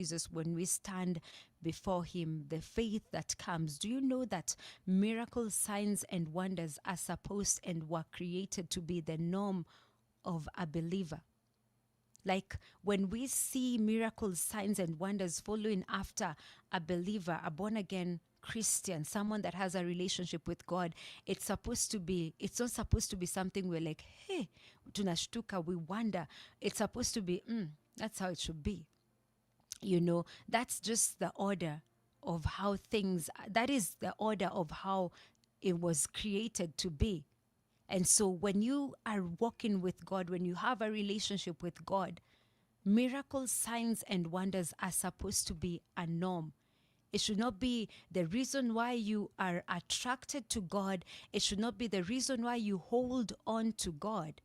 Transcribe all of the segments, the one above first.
Jesus, when we stand before him, the faith that comes. Do you know that miracles, signs, and wonders are supposed and were created to be the norm of a believer? Like when we see miracles, signs, and wonders following after a believer, a born again Christian, someone that has a relationship with God, it's not supposed to be something we're like, hey, tunashtuka, we wonder. It's supposed to be, that's how it should be. That's just the order of how that is the order of how it was created to be. And so when you are walking with God, when you have a relationship with God, miracles, signs, and wonders are supposed to be a norm. It should not be the reason why you are attracted to God. It should not be the reason why you hold on to God.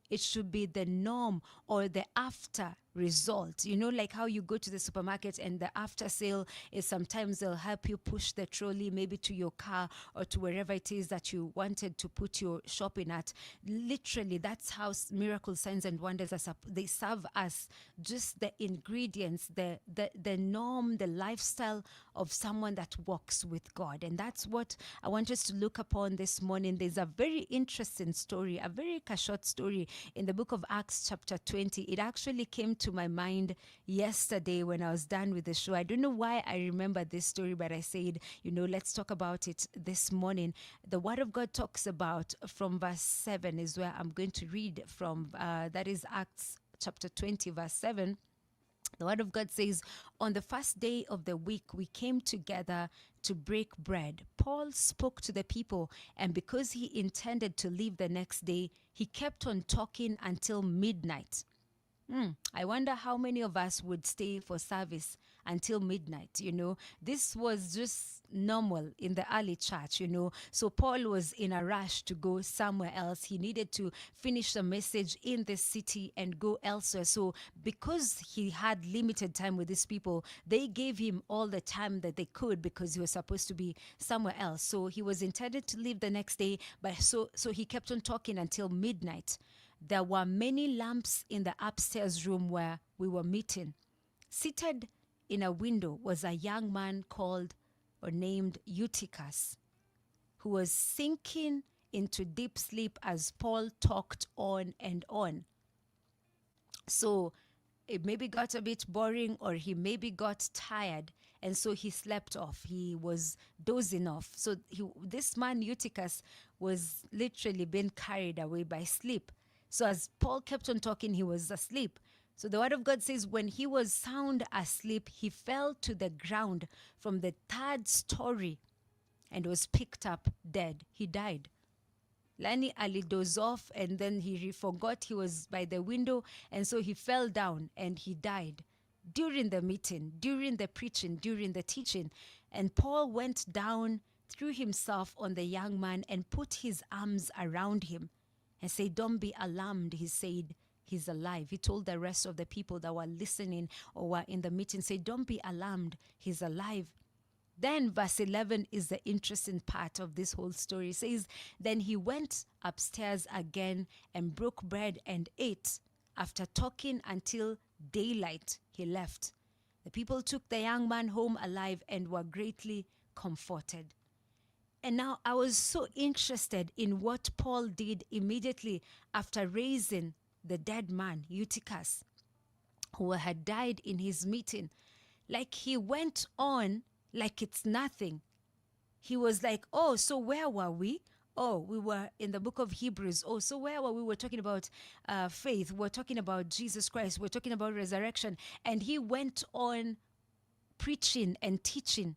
It should be the norm or the after result. Like how you go to the supermarket and the after sale is sometimes they'll help you push the trolley maybe to your car or to wherever it is that you wanted to put your shopping at. Literally, that's how miracles, signs, and wonders they serve as just the ingredients, the norm, the lifestyle of someone that walks with God. And that's what I want us to look upon this morning. There's a very interesting story, a very short story in the book of Acts chapter 20. It actually came to my mind yesterday when I was done with the show. I don't know why I remember this story, but I said, let's talk about it this morning. The Word of God talks about, from verse 7 is where I'm going to read from. That is Acts chapter 20, verse 7. The Word of God says, on the first day of the week, we came together to break bread. Paul spoke to the people, and because he intended to leave the next day, he kept on talking until midnight. I wonder how many of us would stay for service until midnight. This was just normal in the early church. So Paul was in a rush to go somewhere else. He needed to finish the message in the city and go elsewhere. So because he had limited time with these people, they gave him all the time that they could because he was supposed to be somewhere else. So he was intended to leave the next day, but so he kept on talking until midnight. There were many lamps in the upstairs room where we were meeting. Seated in a window was a young man called or named Eutychus, who was sinking into deep sleep as Paul talked on and on. So it maybe got a bit boring, or he maybe got tired, and so he slept off. He was dozing off. So this man Eutychus was literally being carried away by sleep. So as Paul kept on talking, he was asleep. So the Word of God says, when he was sound asleep, he fell to the ground from the third story and was picked up dead. He died. Lani alidoze off, and then he forgot he was by the window, and so he fell down and he died during the meeting, during the preaching, during the teaching. And Paul went down, threw himself on the young man and put his arms around him and said, don't be alarmed. He said, he's alive. He told the rest of the people that were listening or were in the meeting, say, don't be alarmed. He's alive. Then verse 11 is the interesting part of this whole story. It says, then he went upstairs again and broke bread and ate. After talking until daylight, he left. The people took the young man home alive and were greatly comforted. And now I was so interested in what Paul did immediately after raising the dead man, Eutychus, who had died in his meeting. Like he went on like it's nothing. He was like, oh, so where were we? Oh, we were in the book of Hebrews. Oh, so where were we? We were talking about faith. We're talking about Jesus Christ. We're talking about resurrection. And he went on preaching and teaching.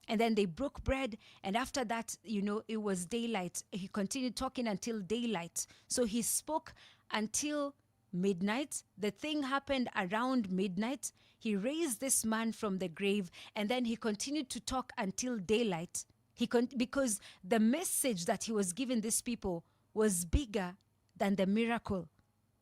And then they broke bread. And after that, it was daylight. He continued talking until daylight. So he spoke until midnight. The thing happened around midnight. He raised this man from the grave. And then he continued to talk until daylight. Because the message that he was giving these people was bigger than the miracle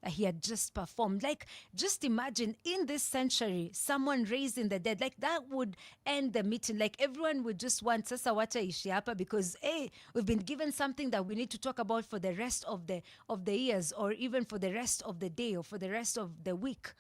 that he had just performed. Like, just imagine in this century, someone raising the dead, like that would end the meeting. Like everyone would just want, sasa wacha ishi hapa, because hey, we've been given something that we need to talk about for the rest of the years, or even for the rest of the day, or for the rest of the week.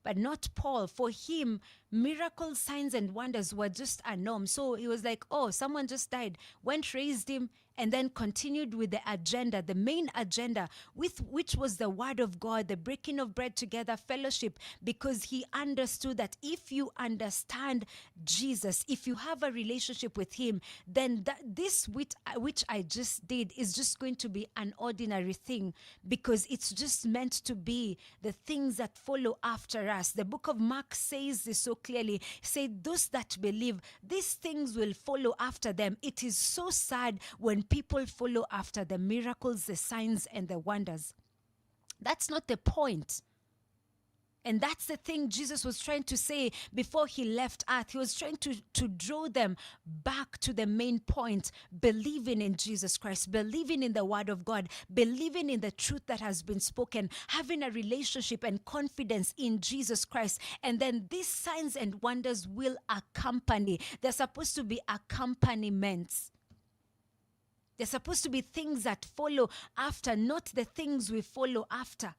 But not Paul. For him, Miracles, signs, and wonders were just a norm. So he was like, oh, someone just died, went, raised him, and then continued with the agenda, the main agenda, with which was the word of God, the breaking of bread together, fellowship, because he understood that if you understand Jesus, if you have a relationship with him, then this which I just did is just going to be an ordinary thing, because it's just meant to be the things that follow after us. The book of Mark says this so clearly. Say, those that believe, these things will follow after them. It is so sad when people follow after the miracles, the signs, and the wonders. That's not the point. And that's the thing Jesus was trying to say before he left earth. He was trying to draw them back to the main point, believing in Jesus Christ, believing in the word of God, believing in the truth that has been spoken, having a relationship and confidence in Jesus Christ. And then these signs and wonders will accompany. They're supposed to be accompaniments. They're supposed to be things that follow after, not the things we follow after.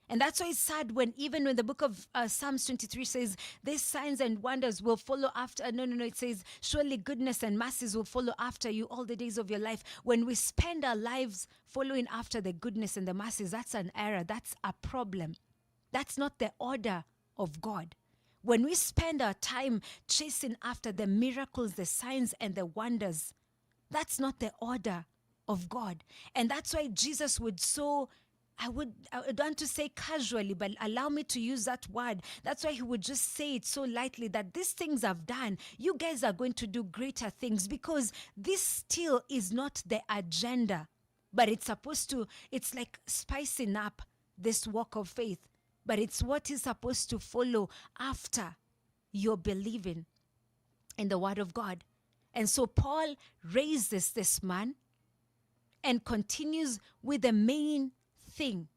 And that's why it's sad when even when the book of Psalms 23 says, these signs and wonders will follow after. No, it says, surely goodness and mercies will follow after you all the days of your life. When we spend our lives following after the goodness and the mercies, that's an error. That's a problem. That's not the order of God. When we spend our time chasing after the miracles, the signs, and the wonders, that's not the order of God. And that's why Jesus would I would want to say casually, but allow me to use that word. That's why he would just say it so lightly that these things I've done, you guys are going to do greater things, because this still is not the agenda, but it's like spicing up this walk of faith, but it's what is supposed to follow after your believing in the word of God. And so Paul raises this man and continues with the main thing,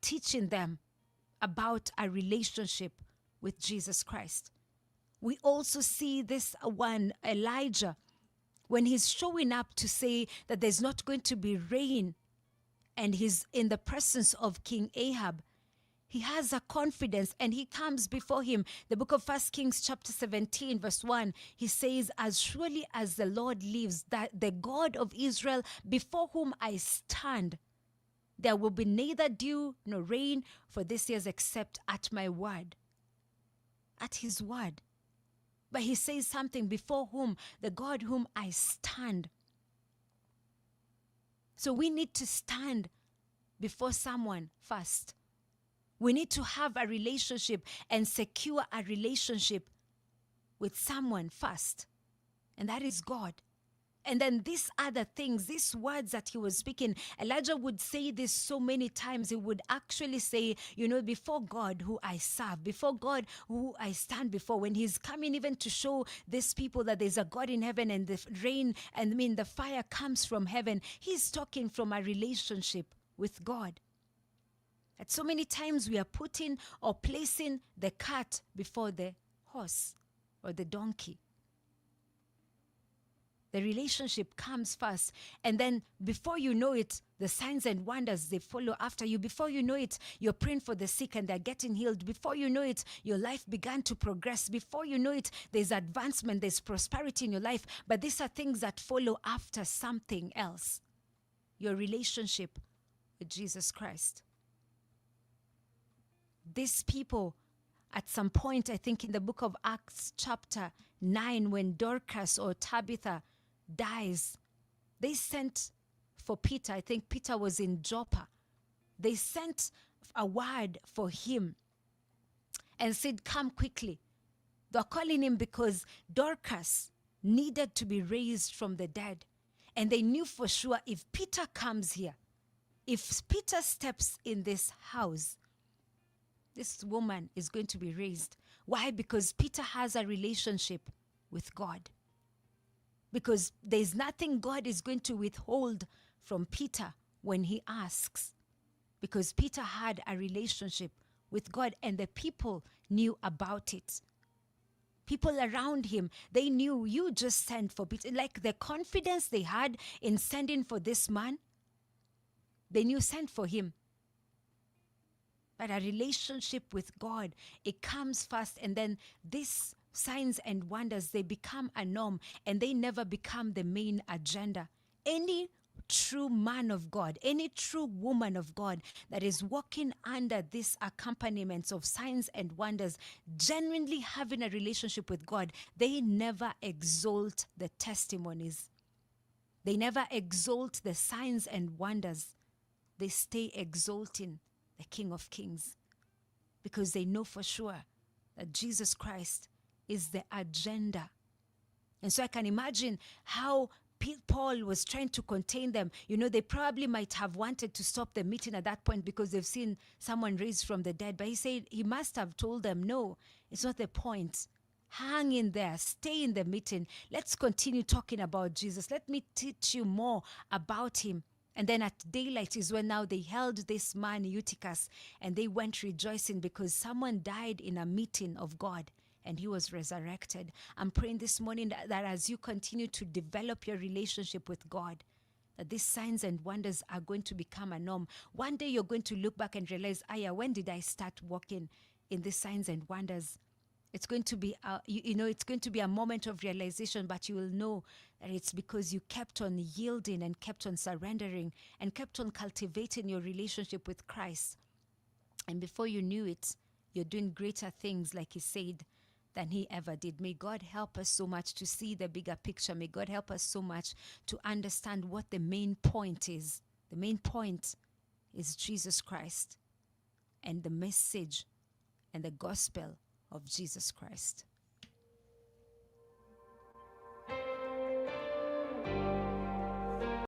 teaching them about a relationship with Jesus Christ. We also see this one, Elijah, when he's showing up to say that there's not going to be rain, and he's in the presence of King Ahab. He has a confidence and he comes before him. The book of 1 Kings chapter 17 verse 1, he says, as surely as the Lord lives, that the God of Israel before whom I stand, there will be neither dew nor rain for this year except at my word. At his word. But he says something, before whom, the God whom I stand. So we need to stand before someone first. We need to have a relationship and secure a relationship with someone first. And that is God. And then these other things, these words that he was speaking, Elijah would say this so many times. He would actually say, before God who I serve, before God who I stand before, when he's coming even to show these people that there's a God in heaven and the rain, the fire comes from heaven, he's talking from a relationship with God. And so many times we are putting or placing the cart before the horse or the donkey. The relationship comes first. And then before you know it, the signs and wonders, they follow after you. Before you know it, you're praying for the sick and they're getting healed. Before you know it, your life began to progress. Before you know it, there's advancement, there's prosperity in your life. But these are things that follow after something else. Your relationship with Jesus Christ. These people, at some point, I think in the book of Acts chapter 9, when Dorcas or Tabitha dies, they sent for Peter. I think Peter was in Joppa. They sent a word for him and said, come quickly. They're calling him because Dorcas needed to be raised from the dead. And they knew for sure if Peter comes here, if Peter steps in this house, this woman is going to be raised. Why? Because Peter has a relationship with God. Because there's nothing God is going to withhold from Peter when he asks. Because Peter had a relationship with God and the people knew about it. People around him, they knew, you just sent for Peter. Like the confidence they had in sending for this man, they knew, sent for him. But a relationship with God, it comes first, and then these signs and wonders, they become a norm, and they never become the main agenda. Any true man of God, any true woman of God that is walking under these accompaniments of signs and wonders, genuinely having a relationship with God, they never exalt the testimonies. They never exalt the signs and wonders. They stay exalting the King of Kings, because they know for sure that Jesus Christ is the agenda. And so I can imagine how Paul was trying to contain them. You know, they probably might have wanted to stop the meeting at that point because they've seen someone raised from the dead. But he said he must have told them, no, it's not the point. Hang in there, stay in the meeting. Let's continue talking about Jesus. Let me teach you more about him. And then at daylight is when now they held this man, Eutychus, and they went rejoicing because someone died in a meeting of God and he was resurrected. I'm praying this morning that as you continue to develop your relationship with God, that these signs and wonders are going to become a norm. One day you're going to look back and realize, when did I start walking in these signs and wonders? It's going to be, it's going to be a moment of realization, but you will know that it's because you kept on yielding and kept on surrendering and kept on cultivating your relationship with Christ. And before you knew it, you're doing greater things, like he said, than he ever did. May God help us so much to see the bigger picture. May God help us so much to understand what the main point is. The main point is Jesus Christ and the message and the gospel of Jesus Christ.